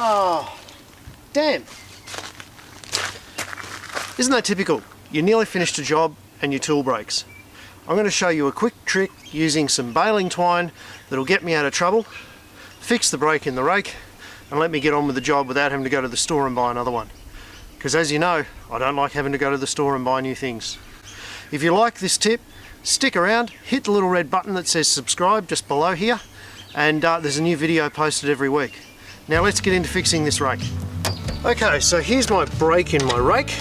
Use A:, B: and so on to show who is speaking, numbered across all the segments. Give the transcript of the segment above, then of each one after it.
A: Oh, damn. Isn't that typical? You nearly finished a job and your tool breaks. I'm going to show you a quick trick using some baling twine that'll get me out of trouble, fix the break in the rake, and let me get on with the job without having to go to the store and buy another one. Because as you know, I don't like having to go to the store and buy new things. If you like this tip, stick around, hit the little red button that says subscribe just below here, and there's a new video posted every week. Now let's get into fixing this rake. Okay, so here's my break in my rake.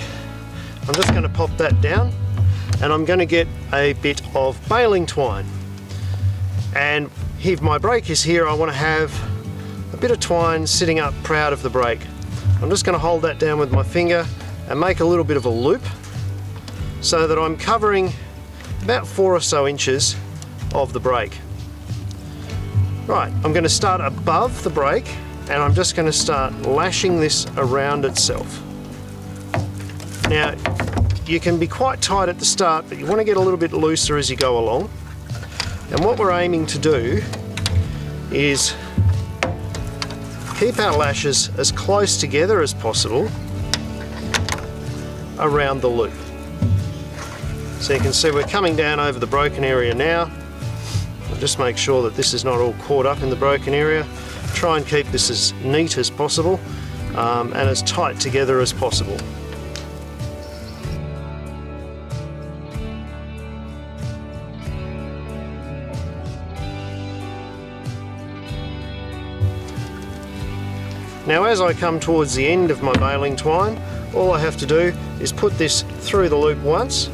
A: I'm just going to pop that down, and I'm going to get a bit of baling twine. And if my break is here, I want to have a bit of twine sitting up proud of the break. I'm just going to hold that down with my finger and make a little bit of a loop so that I'm covering about 4 or so inches of the break. Right, I'm going to start above the break, and I'm just going to start lashing this around itself. Now, you can be quite tight at the start, but you want to get a little bit looser as you go along. And what we're aiming to do is keep our lashes as close together as possible around the loop. So you can see we're coming down over the broken area now. I'll just make sure that this is not all caught up in the broken area. Try and keep this as neat as possible and as tight together as possible. Now as I come towards the end of my baling twine, all I have to do is put this through the loop once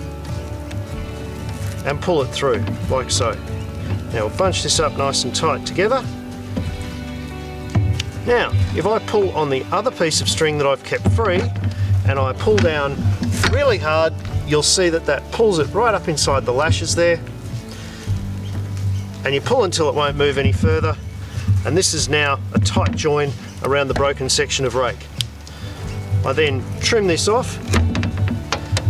A: and pull it through, like so. Now we'll bunch this up nice and tight together. Now, if I pull on the other piece of string that I've kept free, and I pull down really hard, you'll see that that pulls it right up inside the lashes there. And you pull until it won't move any further. And this is now a tight join around the broken section of rake. I then trim this off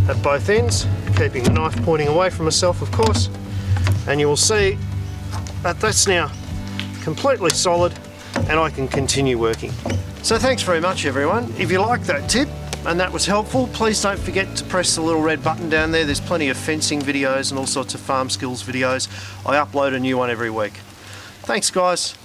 A: at both ends, keeping the knife pointing away from myself, of course. And you will see that that's now completely solid, and I can continue working. So thanks very much everyone. If you liked that tip and that was helpful, please don't forget to press the little red button down there. There's plenty of fencing videos and all sorts of farm skills videos. I upload a new one every week. Thanks guys.